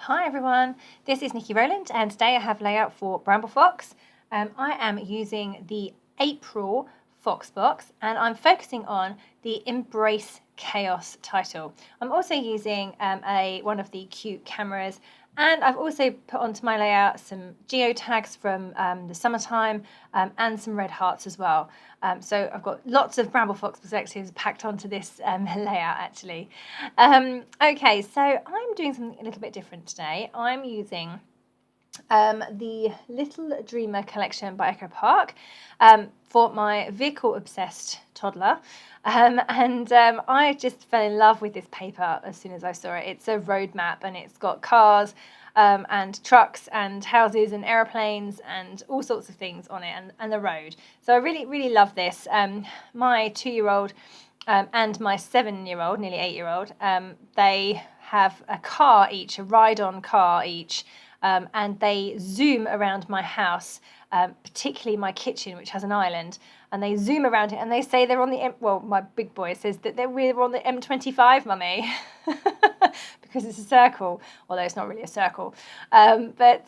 Hi everyone, this is Nikki Rowland and today I have layout for Bramble Fox. I am using the April Fox box and I'm focusing on the Embrace Chaos title. I'm also using one of the cute cameras, and I've also put onto my layout some geotags from the summertime and some red hearts as well. So I've got lots of Bramble Fox perspectives packed onto this layout actually. Okay, so I'm doing something a little bit different today. I'm using the Little Dreamer collection by Echo Park for my vehicle obsessed toddler, and I just fell in love with this paper as soon as I saw it. It's a road map and it's got cars and trucks and houses and aeroplanes and all sorts of things on it, and the road. So I really love this. My 2-year-old and my 7-year-old, nearly 8-year-old, they have a car each, a ride-on car each, and they zoom around my house, particularly my kitchen, which has an island, and they zoom around it and they say they're on the my big boy says that we're on the M25, mummy, because it's a circle, although it's not really a circle, but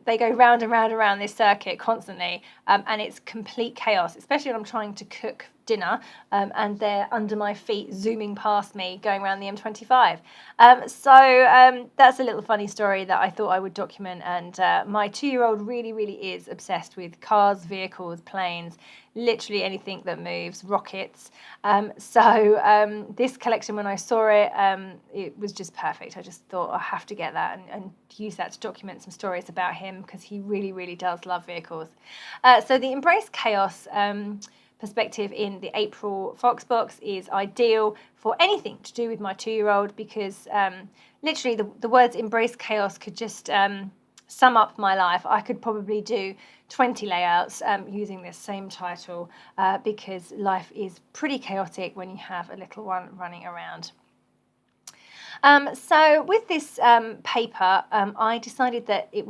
they go round and round around this circuit constantly, and it's complete chaos, especially when I'm trying to cook dinner, and they're under my feet zooming past me going around the M25. So that's a little funny story that I thought I would document, and my 2-year-old really is obsessed with cars, vehicles, planes, literally anything that moves, rockets. So this collection, when I saw it, it was just perfect. I just thought I have to get that and use that to document some stories about him, because he really does love vehicles. So the Embrace Chaos perspective in the April Fox box is ideal for anything to do with my 2-year-old, because literally the words Embrace Chaos could just sum up my life. I could probably do 20 layouts using this same title, because life is pretty chaotic when you have a little one running around. So with this paper, I decided that it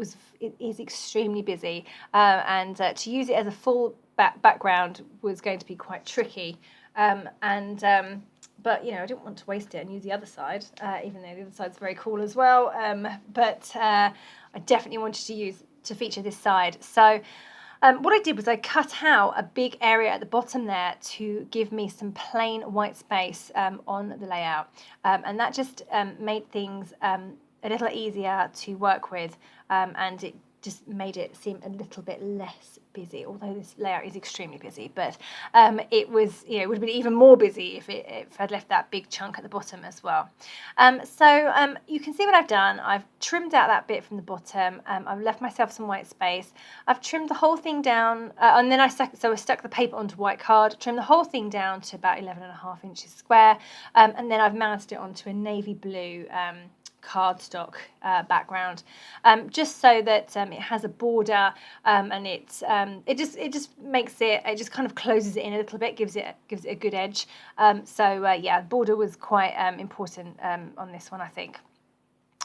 is extremely busy, and to use it as a full background was going to be quite tricky, but you know, I didn't want to waste it and use the other side, even though the other side's very cool as well, but I definitely wanted to feature this side. So what I did was I cut out a big area at the bottom there to give me some plain white space on the layout, and that just made things a little easier to work with, and it just made it seem a little bit less busy, although this layout is extremely busy, but it was, you know, it would have been even more busy if I'd left that big chunk at the bottom as well. So you can see what I've done. I've trimmed out that bit from the bottom. I've left myself some white space. I've trimmed the whole thing down, and then I stuck the paper onto white card, trimmed the whole thing down to about 11.5 inches square, and then I've mounted it onto a navy blue cardstock background, just so that it has a border, and it just makes it kind of closes it in a little bit, gives it a good edge. Yeah, border was quite important on this one, I think.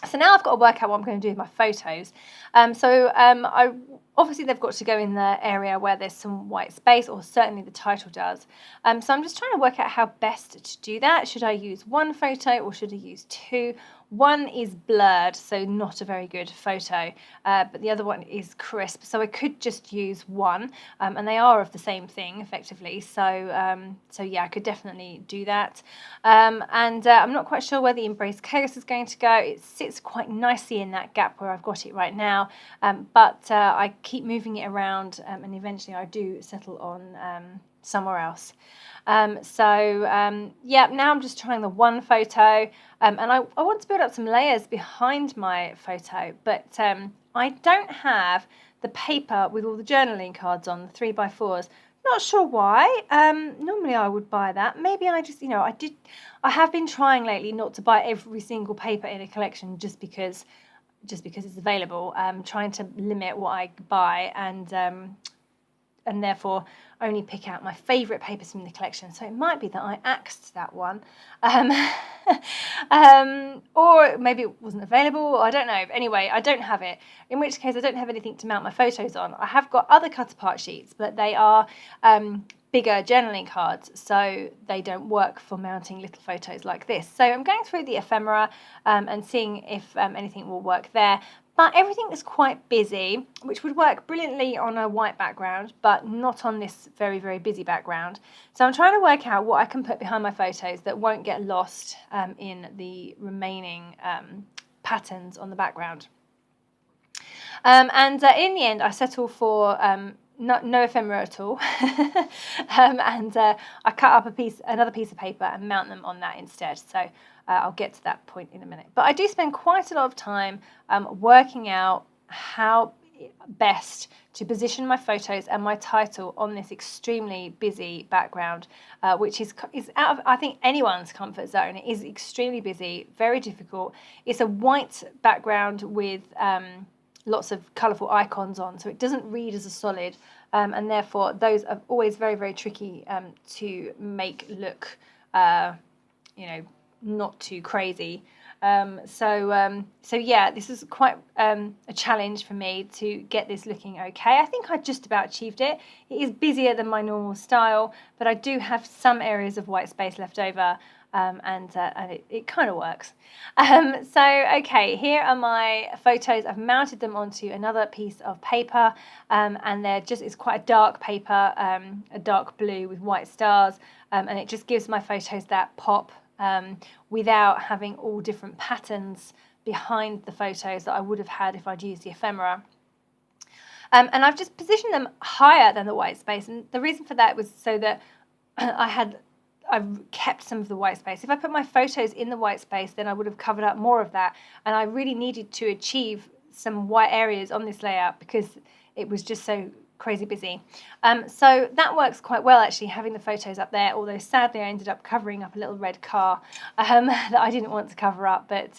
So now I've got to work out what I'm going to do with my photos. I obviously they've got to go in the area where there's some white space, or certainly the title does. So I'm just trying to work out how best to do that. Should I use one photo or should I use two? One is blurred, so not a very good photo, but the other one is crisp, so I could just use one, and they are of the same thing effectively, so yeah, I could definitely do that. I'm not quite sure where the Embrace Chaos is going to go. It sits quite nicely in that gap where I've got it right now, but I keep moving it around, and eventually I do settle on somewhere else. Yeah, now I'm just trying the one photo, and I want to build up some layers behind my photo, but I don't have the paper with all the journaling cards on, the 3x4s. Not sure why. Normally I would buy that. Maybe I just, I have been trying lately not to buy every single paper in a collection just because it's available. Trying to limit what I buy, and therefore only pick out my favourite papers from the collection. So it might be that I axed that one, or maybe it wasn't available, I don't know. Anyway, I don't have it, in which case I don't have anything to mount my photos on. I have got other cut apart sheets, but they are bigger journaling cards, so they don't work for mounting little photos like this. So I'm going through the ephemera and seeing if anything will work there. But everything is quite busy, which would work brilliantly on a white background, but not on this very, very busy background. So I'm trying to work out what I can put behind my photos that won't get lost in the remaining patterns on the background. In the end, I settle for no ephemera at all, and I cut up another piece of paper and mount them on that instead. So I'll get to that point in a minute. But I do spend quite a lot of time working out how best to position my photos and my title on this extremely busy background, which is out of, I think, anyone's comfort zone. It is extremely busy, very difficult. It's a white background with lots of colourful icons on, so it doesn't read as a solid, and therefore those are always very, very tricky to make look, not too crazy. So yeah, this is quite a challenge for me to get this looking okay. I think I just about achieved it. It is busier than my normal style, but I do have some areas of white space left over, and it kind of works. Okay, here are my photos. I've mounted them onto another piece of paper, and it's quite a dark paper, a dark blue with white stars, and it just gives my photos that pop without having all different patterns behind the photos that I would have had if I'd used the ephemera. And I've just positioned them higher than the white space, and the reason for that was so that I've kept some of the white space. If I put my photos in the white space, then I would have covered up more of that, and I really needed to achieve some white areas on this layout because it was just so crazy busy. So that works quite well, actually, having the photos up there, although sadly I ended up covering up a little red car that I didn't want to cover up, but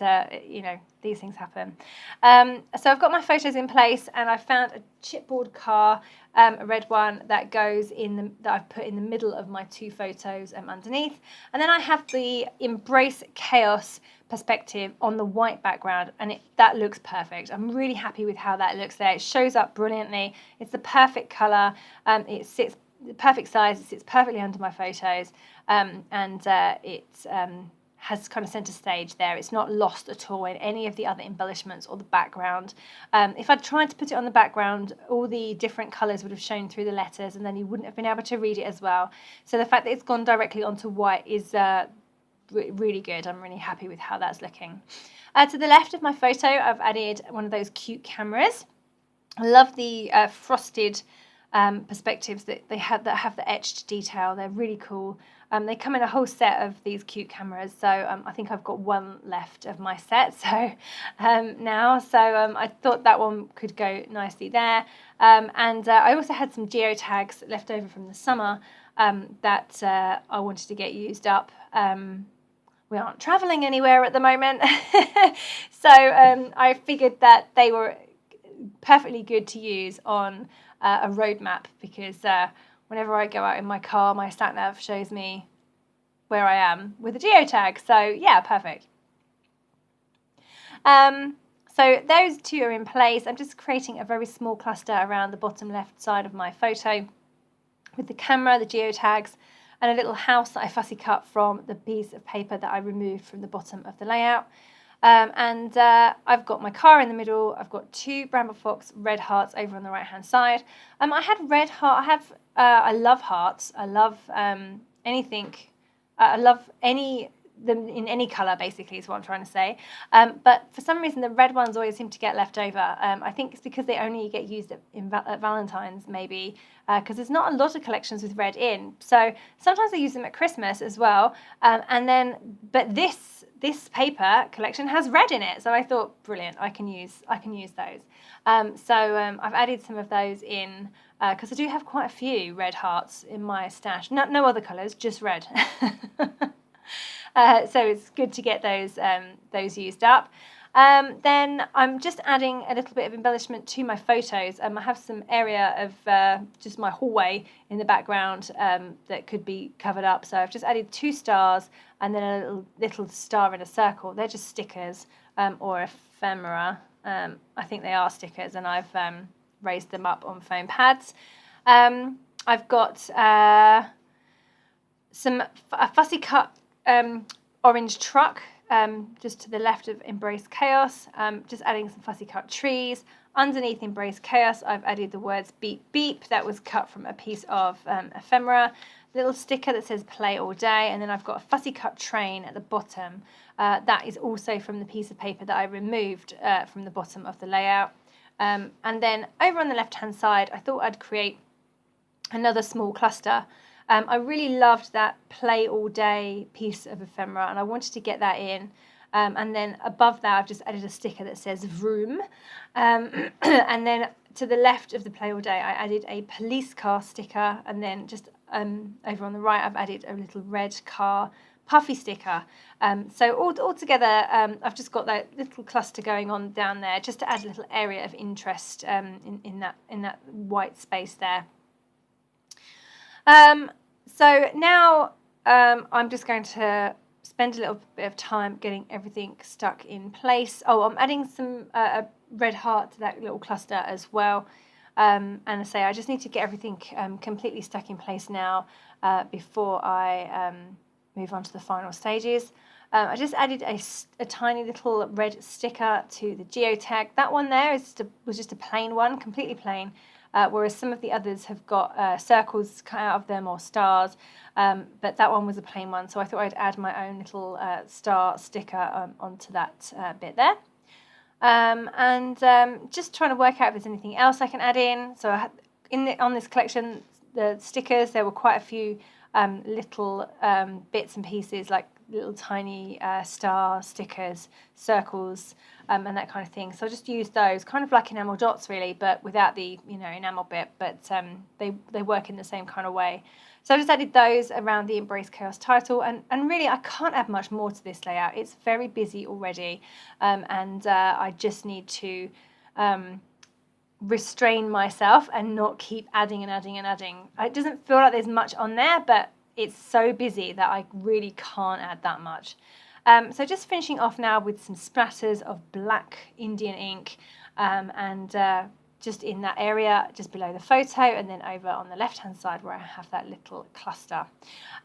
these things happen. So I've got my photos in place, and I found a chipboard car, a red one that goes that I've put in the middle of my two photos underneath, and then I have the Embrace Chaos perspective on the white background, and that looks perfect. I'm really happy with how that looks there. It shows up brilliantly. It's the perfect colour. It sits the perfect size. It sits perfectly under my photos, and it has kind of centre stage there. It's not lost at all in any of the other embellishments or the background. If I'd tried to put it on the background, all the different colours would have shown through the letters, and then you wouldn't have been able to read it as well. So the fact that it's gone directly onto white is really good. I'm really happy with how that's looking. To the left of my photo, I've added one of those cute cameras. I love the frosted perspectives that have the etched detail. They're really cool. They come in a whole set of these cute cameras, so I think I've got one left of my set now. So I thought that one could go nicely there. And I also had some geotags left over from the summer that I wanted to get used up. We aren't traveling anywhere at the moment, so I figured that they were perfectly good to use on a road map, because whenever I go out in my car, my sat nav shows me where I am with a geotag. So yeah, perfect. So those two are in place. I'm just creating a very small cluster around the bottom left side of my photo with the camera, the geotags, and a little house that I fussy cut from the piece of paper that I removed from the bottom of the layout. I've got my car in the middle. I've got two Bramble Fox red hearts over on the right hand side. I had red heart. I love hearts. I love anything. I love them in any colour, basically, is what I'm trying to say. But for some reason, the red ones always seem to get left over. I think it's because they only get used at Valentine's, maybe, because there's not a lot of collections with red in. So sometimes I use them at Christmas as well. But this paper collection has red in it, so I thought, brilliant, I can use those. I've added some of those in because I do have quite a few red hearts in my stash. No other colours, just red. So it's good to get those used up. Then I'm just adding a little bit of embellishment to my photos. I have some area of just my hallway in the background that could be covered up. So I've just added two stars and then a little star in a circle. They're just stickers or ephemera. I think they are stickers, and I've raised them up on foam pads. I've got a fussy cut orange truck just to the left of Embrace Chaos, just adding some fussy cut trees. Underneath Embrace Chaos, I've added the words beep beep. That was cut from a piece of ephemera. Little sticker that says play all day, and then I've got a fussy cut train at the bottom. That is also from the piece of paper that I removed from the bottom of the layout. And then over on the left hand side, I thought I'd create another small cluster. I really loved that play all day piece of ephemera, and I wanted to get that in. And then above that, I've just added a sticker that says vroom. And then to the left of the play all day, I added a police car sticker, and then just over on the right, I've added a little red car puffy sticker. So all together, I've just got that little cluster going on down there, just to add a little area of interest in that white space there. So now I'm just going to spend a little bit of time getting everything stuck in place. Oh, I'm adding some a red heart to that little cluster as well. And I say I just need to get everything completely stuck in place now before I move on to the final stages. I just added a tiny little red sticker to the geotag. That one there was just a plain one, completely plain. Whereas some of the others have got circles cut out of them or stars, but that one was a plain one, so I thought I'd add my own little star sticker onto that bit there. Just trying to work out if there's anything else I can add in. So on this collection, the stickers, there were quite a few little bits and pieces, like little tiny star stickers, circles, and that kind of thing. So I just used those, kind of like enamel dots really, but without the enamel bit, but they work in the same kind of way. So I just added those around the Embrace Chaos title, and really I can't add much more to this layout. It's very busy already, and I just need to restrain myself and not keep adding and adding and adding. It doesn't feel like there's much on there, but it's so busy that I really can't add that much. So just finishing off now with some splatters of black Indian ink, and just in that area just below the photo, and then over on the left hand side where I have that little cluster.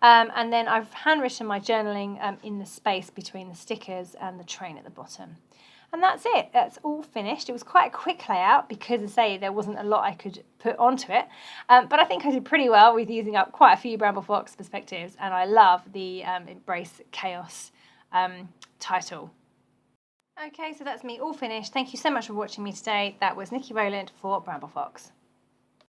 And then I've handwritten my journaling in the space between the stickers and the train at the bottom. And that's it. That's all finished. It was quite a quick layout because, as I say, there wasn't a lot I could put onto it. But I think I did pretty well with using up quite a few Bramble Fox perspectives, and I love the Embrace Chaos title. Okay, so that's me all finished. Thank you so much for watching me today. That was Nikki Rowland for Bramble Fox.